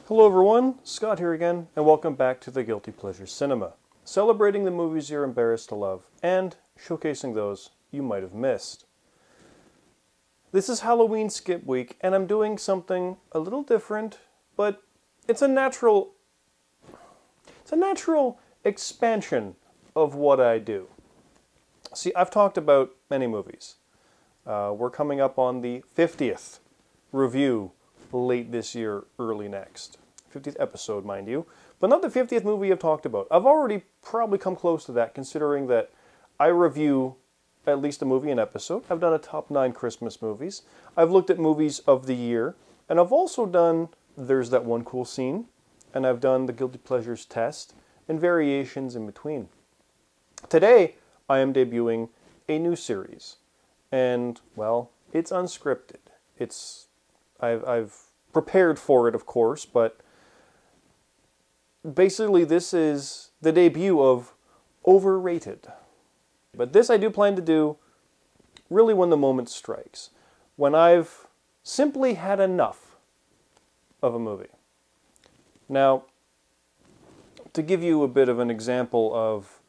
Hello everyone, Scott here again, and welcome back to the Guilty Pleasure Cinema, celebrating the movies you're embarrassed to love, and showcasing those you might have missed. This is Halloween skip week, and I'm doing something a little different, but it's a natural expansion of what I do. See, I've talked about many movies. We're coming up on the 50th review late this year, early next. 50th episode, mind you. But not the 50th movie I've talked about. I've already probably come close to that, considering that I review at least a movie an episode. I've done a top 9 Christmas movies. I've looked at movies of the year. And I've also done There's That One Cool Scene. And I've done the Guilty Pleasures test and variations in between. Today, I am debuting a new series. And, well, it's unscripted. I've prepared for it, of course, but basically this is the debut of Overrated. But this I do plan to do really when the moment strikes. When I've simply had enough of a movie. Now, to give you a bit of an example of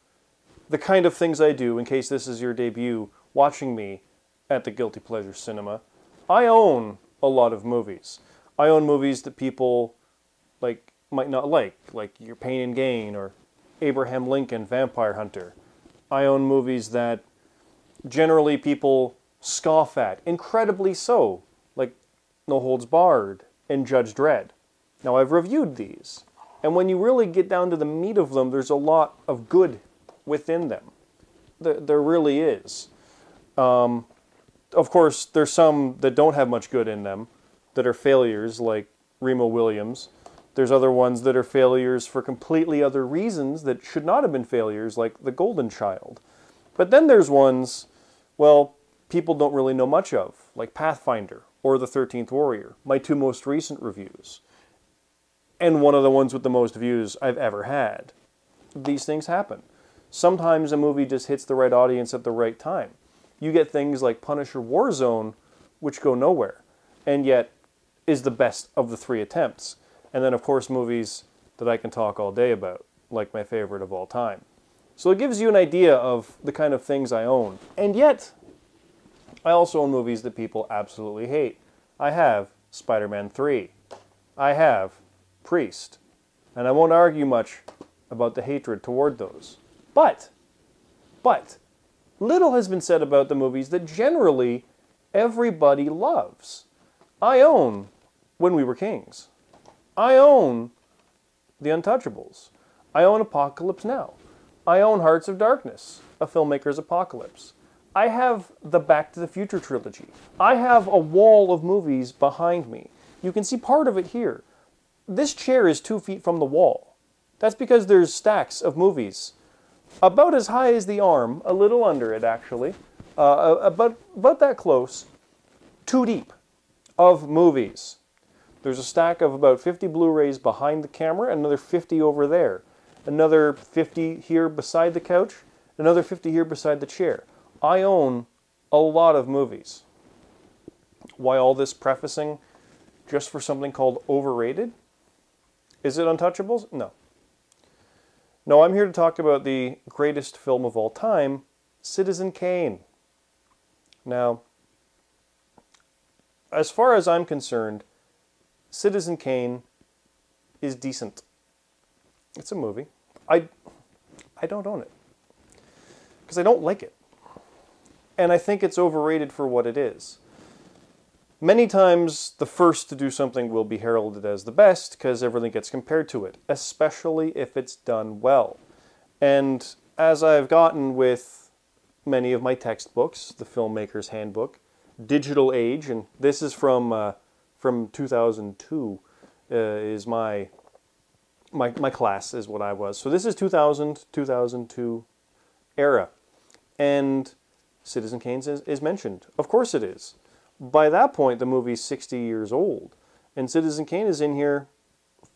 the kind of things I do, in case this is your debut watching me at the Guilty Pleasure Cinema, I own a lot of movies. I own movies that people might not like Your Pain and Gain or Abraham Lincoln Vampire Hunter. I own movies that generally people scoff at, incredibly so, like No Holds Barred and Judge Dredd. Now, I've reviewed these, and when you really get down to the meat of them, there's a lot of good within them. There really is. Of course, there's some that don't have much good in them, that are failures, like Remo Williams. There's other ones that are failures for completely other reasons that should not have been failures, like The Golden Child. But then there's ones, well, people don't really know much of, like Pathfinder or The 13th Warrior, my 2 most recent reviews. And one of the ones with the most views I've ever had. These things happen. Sometimes a movie just hits the right audience at the right time. You get things like Punisher Warzone, which go nowhere, and yet is the best of the 3 attempts. And then, of course, movies that I can talk all day about, like my favorite of all time. So it gives you an idea of the kind of things I own. And yet, I also own movies that people absolutely hate. I have Spider-Man 3. I have Priest. And I won't argue much about the hatred toward those. But, little has been said about the movies that generally everybody loves. I own When We Were Kings. I own The Untouchables. I own Apocalypse Now. I own Hearts of Darkness, a filmmaker's apocalypse. I have the Back to the Future trilogy. I have a wall of movies behind me. You can see part of it here. This chair is 2 feet from the wall. That's because there's stacks of movies about as high as the arm, a little under it actually, about that close, 2 deep of movies. There's a stack of about 50 Blu-rays behind the camera, another 50 over there, another 50 here beside the couch, another 50 here beside the chair. I own a lot of movies. Why all this prefacing just for something called Overrated? Is it Untouchables? No. No, I'm here to talk about the greatest film of all time, Citizen Kane. Now, as far as I'm concerned, Citizen Kane is decent. It's a movie. I don't own it. Because I don't like it. And I think it's overrated for what it is. Many times, the first to do something will be heralded as the best because everything gets compared to it, especially if it's done well. And as I've gotten with many of my textbooks, the Filmmaker's Handbook, Digital Age, and this is from 2002, is my class, is what I was. So this is 2000, 2002 era. And Citizen Kane is mentioned. Of course it is. By that point, the movie's 60 years old. And Citizen Kane is in here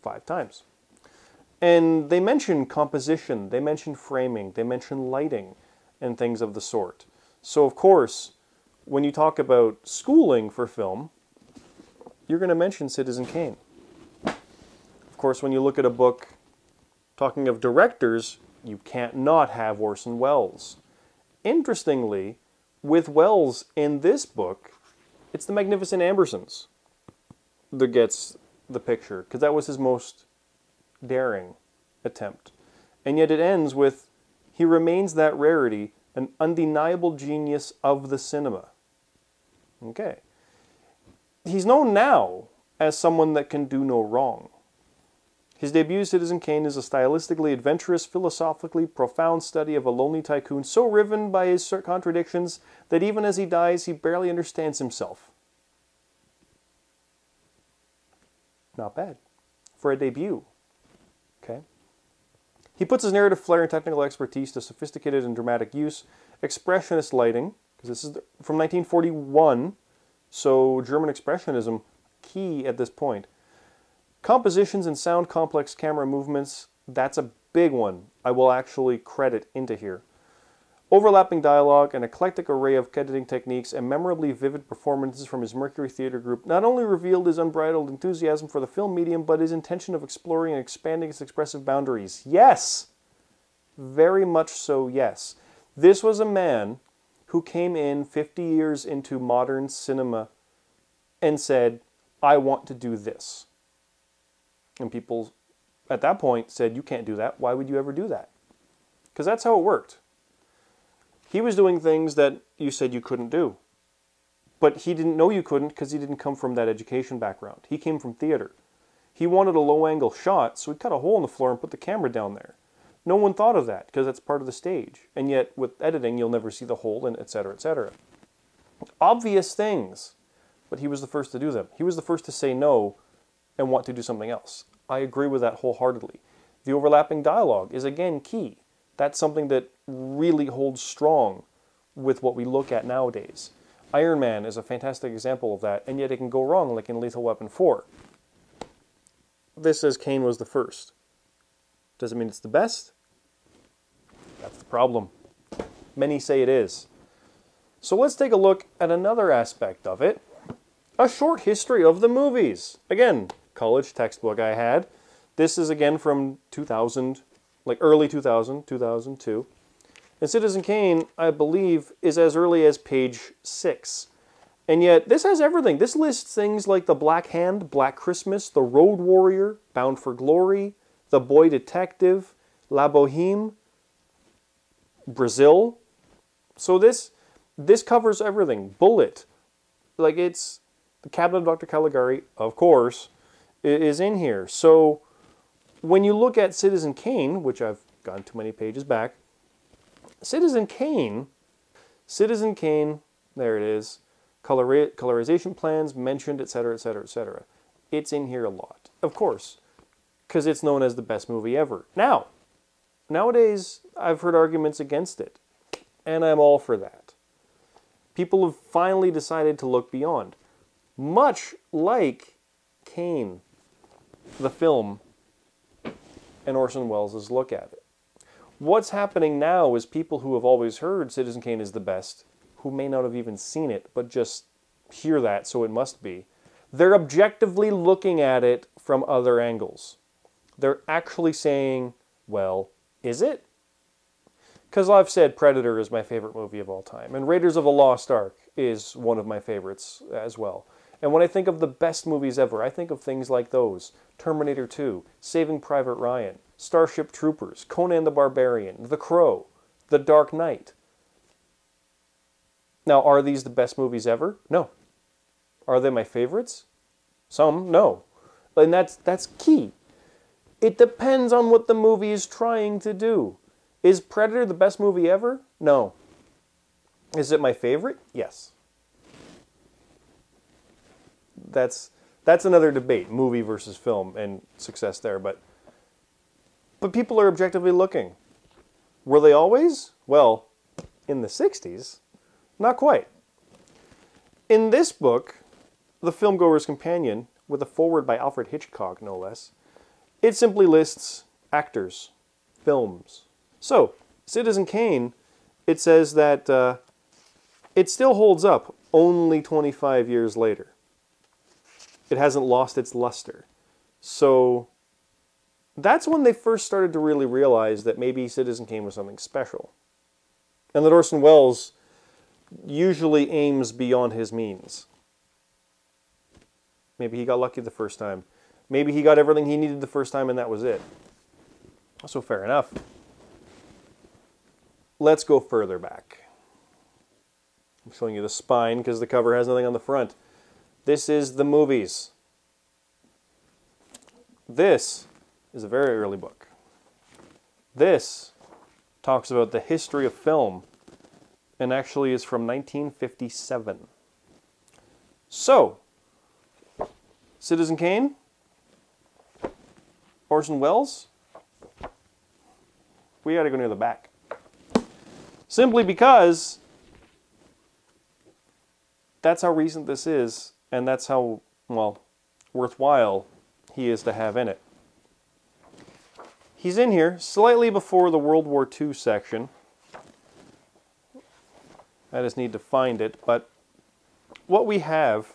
5 times. And they mention composition, they mention framing, they mention lighting, and things of the sort. So, of course, when you talk about schooling for film, you're going to mention Citizen Kane. course, when you look at a book talking of directors, you can't not have Orson Welles. Interestingly, with Welles in this book, it's the Magnificent Ambersons that gets the picture, because that was his most daring attempt. And yet it ends with, he remains that rarity, an undeniable genius of the cinema. Okay. He's known now as someone that can do no wrong. His debut, Citizen Kane, is a stylistically adventurous, philosophically profound study of a lonely tycoon so riven by his contradictions that even as he dies, he barely understands himself. Not bad for a debut. Okay. He puts his narrative flair and technical expertise to sophisticated and dramatic use, expressionist lighting, because this is from 1941, so German expressionism key at this point. Compositions and sound complex camera movements, that's a big one I will actually credit into here. Overlapping dialogue, an eclectic array of editing techniques, and memorably vivid performances from his Mercury Theatre group not only revealed his unbridled enthusiasm for the film medium, but his intention of exploring and expanding its expressive boundaries. Yes! Very much so, yes. This was a man who came in 50 years into modern cinema and said, I want to do this. And people at that point said, you can't do that. Why would you ever do that? Because that's how it worked. He was doing things that you said you couldn't do. But he didn't know you couldn't because he didn't come from that education background. He came from theater. He wanted a low-angle shot, so he cut a hole in the floor and put the camera down there. No one thought of that because that's part of the stage. And yet, with editing, you'll never see the hole, and etc., etc. Obvious things, but he was the first to do them. He was the first to say no and want to do something else. I agree with that wholeheartedly. The overlapping dialogue is, again, key. That's something that really holds strong with what we look at nowadays. Iron Man is a fantastic example of that, and yet it can go wrong, like in Lethal Weapon 4. This says Kane was the first. Doesn't mean it's the best. That's the problem. Many say it is. So let's take a look at another aspect of it. A short history of the movies. Again, college textbook I had. This is again from 2000, like early 2000, 2002. And Citizen Kane, I believe, is as early as page 6. And yet, this has everything. This lists things like The Black Hand, Black Christmas, The Road Warrior, Bound for Glory, The Boy Detective, La Boheme, Brazil. So this covers everything. Bullet. Like it's The Cabinet of Dr. Caligari, of course, is in here. So when you look at Citizen Kane, which I've gone too many pages back, Citizen Kane, there it is, colorization plans mentioned, etc., etc., etc. It's in here a lot, of course, because it's known as the best movie ever. Now, nowadays, I've heard arguments against it, and I'm all for that. People have finally decided to look beyond, much like Kane, the film, and Orson Welles' look at it. What's happening now is people who have always heard Citizen Kane is the best, who may not have even seen it, but just hear that, so it must be. They're objectively looking at it from other angles. They're actually saying, well, is it? Because I've said Predator is my favorite movie of all time, and Raiders of the Lost Ark is one of my favorites as well. And when I think of the best movies ever, I think of things like those. Terminator 2, Saving Private Ryan, Starship Troopers, Conan the Barbarian, The Crow, The Dark Knight. Now, are these the best movies ever? No. Are they my favorites? Some, no. And that's key. It depends on what the movie is trying to do. Is Predator the best movie ever? No. Is it my favorite? Yes. That's another debate, movie versus film and success there, but people are objectively looking. Were they always? Well, in the 60s, not quite. In this book, The Filmgoer's Companion, with a foreword by Alfred Hitchcock, no less, it simply lists actors, films. So, Citizen Kane, it says that it still holds up only 25 years later. It hasn't lost its luster. So, That's when they first started to really realize that maybe Citizen Kane was something special. And that Orson Welles usually aims beyond his means. Maybe he got lucky the first time. Maybe he got everything he needed the first time and that was it. So fair enough. Let's go further back. I'm showing you the spine because the cover has nothing on the front. This is the movies. This is a very early book. This talks about the history of film and actually is from 1957. So, Citizen Kane, Orson Welles, we gotta go near the back. Simply because that's how recent this is, and that's how, well, worthwhile he is to have in it. He's in here slightly before the World War II section. I just need to find it, but what we have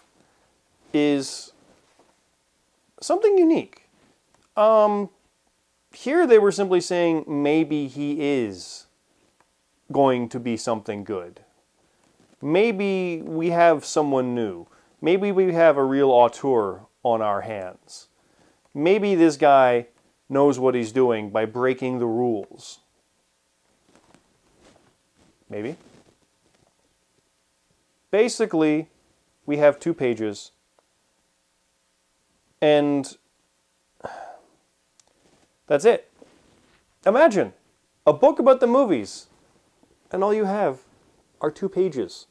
is something unique. Here they were simply saying maybe he is going to be something good. Maybe we have someone new. Maybe we have a real auteur on our hands. Maybe this guy knows what he's doing by breaking the rules. Maybe. Basically, we have 2 pages. And that's it. Imagine a book about the movies, and all you have are 2 pages.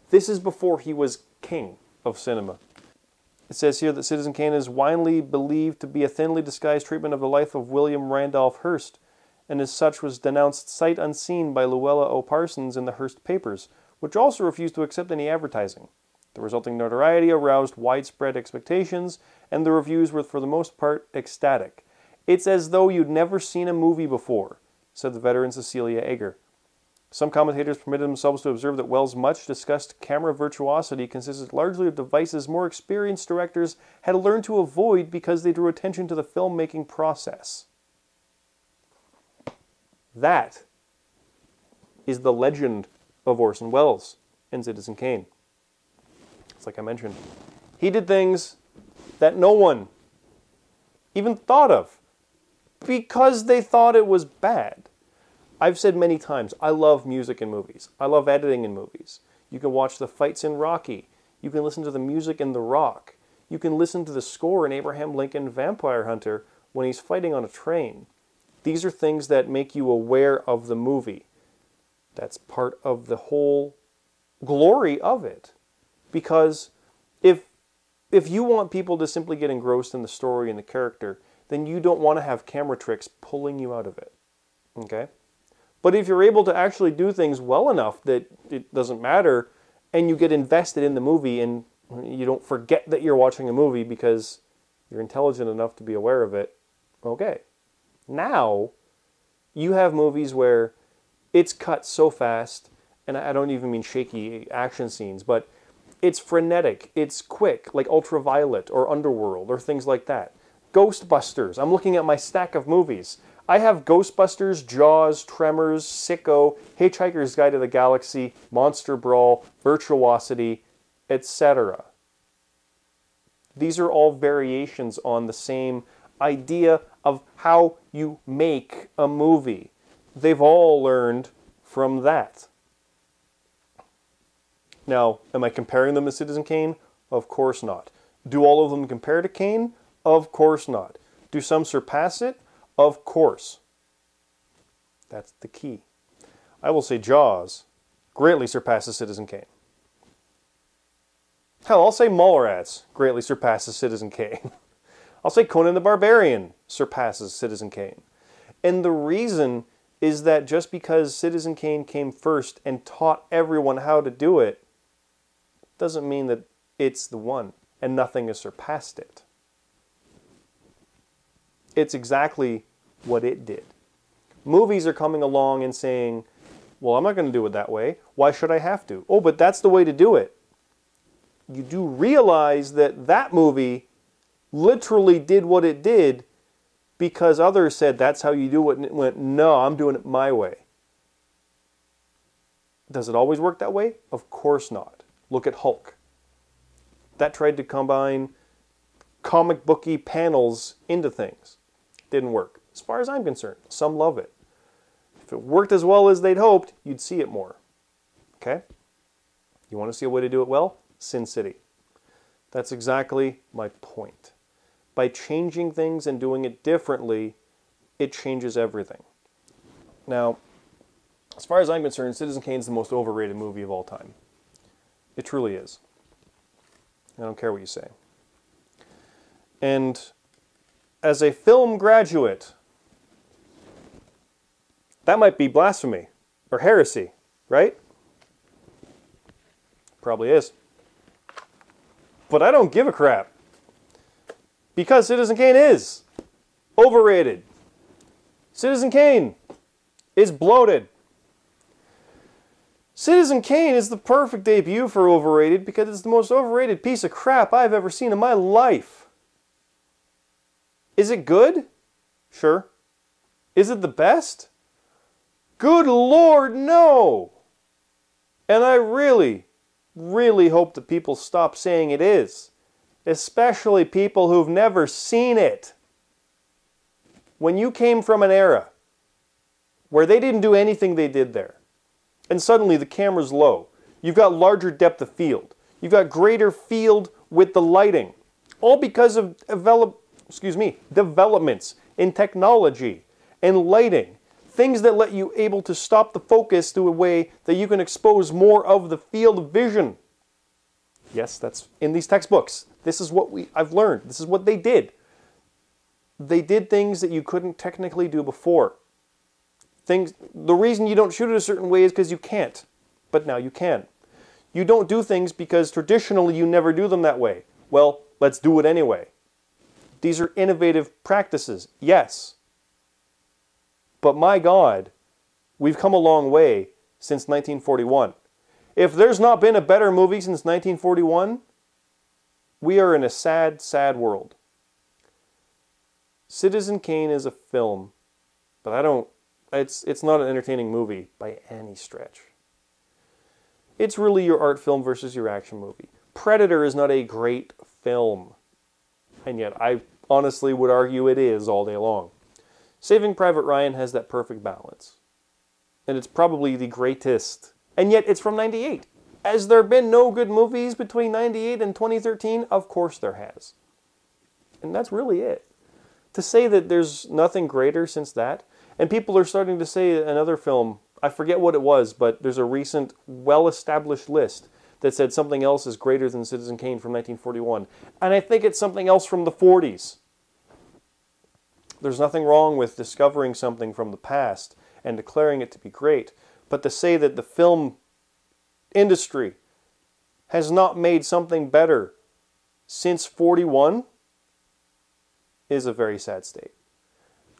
This is before he was king of cinema. It says here that Citizen Kane is widely believed to be a thinly disguised treatment of the life of William Randolph Hearst, and as such was denounced sight unseen by Luella O. Parsons in the Hearst papers, which also refused to accept any advertising. The resulting notoriety aroused widespread expectations, and the reviews were for the most part ecstatic. It's as though you'd never seen a movie before, said the veteran Cecilia Egger. Some commentators permitted themselves to observe that Welles' much-discussed camera virtuosity consisted largely of devices more experienced directors had learned to avoid because they drew attention to the filmmaking process. That is the legend of Orson Welles in Citizen Kane. It's like I mentioned. He did things that no one even thought of because they thought it was bad. I've said many times, I love music in movies. I love editing in movies. You can watch the fights in Rocky. You can listen to the music in The Rock. You can listen to the score in Abraham Lincoln Vampire Hunter when he's fighting on a train. These are things that make you aware of the movie. That's part of the whole glory of it. Because if you want people to simply get engrossed in the story and the character, then you don't want to have camera tricks pulling you out of it. Okay? But if you're able to actually do things well enough that it doesn't matter, and you get invested in the movie and you don't forget that you're watching a movie because you're intelligent enough to be aware of it, okay. Now, you have movies where it's cut so fast, and I don't even mean shaky action scenes, but it's frenetic, it's quick, like Ultraviolet or Underworld or things like that. Ghostbusters. I'm looking at my stack of movies. I have Ghostbusters, Jaws, Tremors, Sicko, Hitchhiker's Guide to the Galaxy, Monster Brawl, Virtuosity, etc. These are all variations on the same idea of how you make a movie. They've all learned from that. Now, am I comparing them to Citizen Kane? Of course not. Do all of them compare to Kane? Of course not. Do some surpass it? Of course. That's the key. I will say Jaws greatly surpasses Citizen Kane. Hell, I'll say Mallrats greatly surpasses Citizen Kane. I'll say Conan the Barbarian surpasses Citizen Kane. And the reason is that just because Citizen Kane came first and taught everyone how to do it, doesn't mean that it's the one and nothing has surpassed it. It's exactly what it did. Movies are coming along and saying, well, I'm not going to do it that way. Why should I have to? Oh, but that's the way to do it. You do realize that that movie literally did what it did because others said that's how you do it, and it went, no, I'm doing it my way. Does it always work that way? Of course not. Look at Hulk. That tried to combine comic booky panels into things. Didn't work. As far as I'm concerned, some love it. If it worked as well as they'd hoped, you'd see it more. Okay? You want to see a way to do it well? Sin City. That's exactly my point. By changing things and doing it differently, it changes everything. Now, as far as I'm concerned, Citizen Kane is the most overrated movie of all time. It truly is. I don't care what you say. And as a film graduate, that might be blasphemy or heresy, right? Probably is. But I don't give a crap. Because Citizen Kane is overrated. Citizen Kane is bloated. Citizen Kane is the perfect debut for overrated because it's the most overrated piece of crap I've ever seen in my life. Is it good? Sure. Is it the best? Good Lord, no! And I really, really hope that people stop saying it is. Especially people who've never seen it. When you came from an era where they didn't do anything they did there, and suddenly the camera's low, you've got larger depth of field, you've got greater field with the lighting, all because of developments in technology and lighting, things that let you able to stop the focus to a way that you can expose more of the field of vision. Yes, that's in these textbooks. This is what I've learned. This is what they did. They did things that you couldn't technically do before. The reason you don't shoot it a certain way is because you can't. But now you can. You don't do things because traditionally you never do them that way. Well, let's do it anyway. These are innovative practices, yes. But my God, we've come a long way since 1941. If there's not been a better movie since 1941, we are in a sad, sad world. Citizen Kane is a film, but it's not an entertaining movie by any stretch. It's really your art film versus your action movie. Predator is not a great film, and yet I honestly would argue it is all day long. Saving Private Ryan has that perfect balance, and it's probably the greatest. And yet it's from '98. Has there been no good movies between '98 and 2013? Of course there has. And that's really it. To say that there's nothing greater since that, and people are starting to say another film, I forget what it was, but there's a recent well-established list that said something else is greater than Citizen Kane from 1941. And I think it's something else from the 40s. There's nothing wrong with discovering something from the past and declaring it to be great. But to say that the film industry has not made something better since '41 is a very sad state.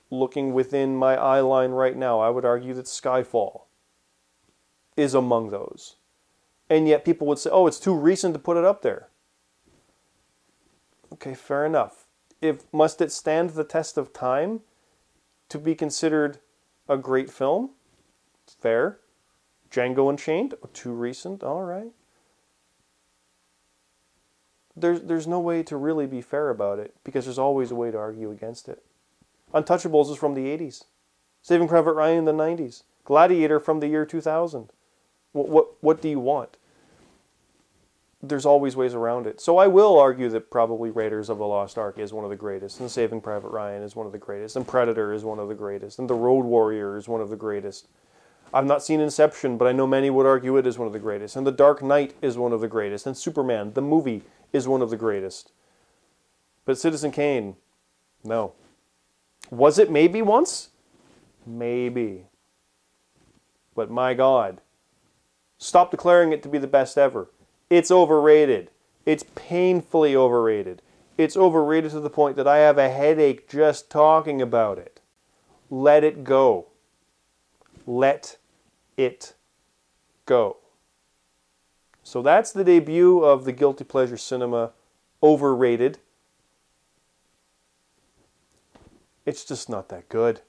Looking within my eye line right now, I would argue that Skyfall is among those. And yet people would say, oh, it's too recent to put it up there. Okay, fair enough. Must it stand the test of time to be considered a great film? Fair. Django Unchained? Oh, too recent? All right. There's no way to really be fair about it because there's always a way to argue against it. Untouchables is from the 80s. Saving Private Ryan in the 90s. Gladiator from the year 2000. What do you want? There's always ways around it. So I will argue that probably Raiders of the Lost Ark is one of the greatest, and Saving Private Ryan is one of the greatest, and Predator is one of the greatest, and The Road Warrior is one of the greatest. I've not seen Inception, but I know many would argue it is one of the greatest, and The Dark Knight is one of the greatest, and Superman, the movie, is one of the greatest. But Citizen Kane, no. Was it maybe once? Maybe. But my God, stop declaring it to be the best ever. It's overrated. It's painfully overrated. It's overrated to the point that I have a headache just talking about it. Let it go. Let it go. So that's the debut of the Guilty Pleasure Cinema Overrated. It's just not that good.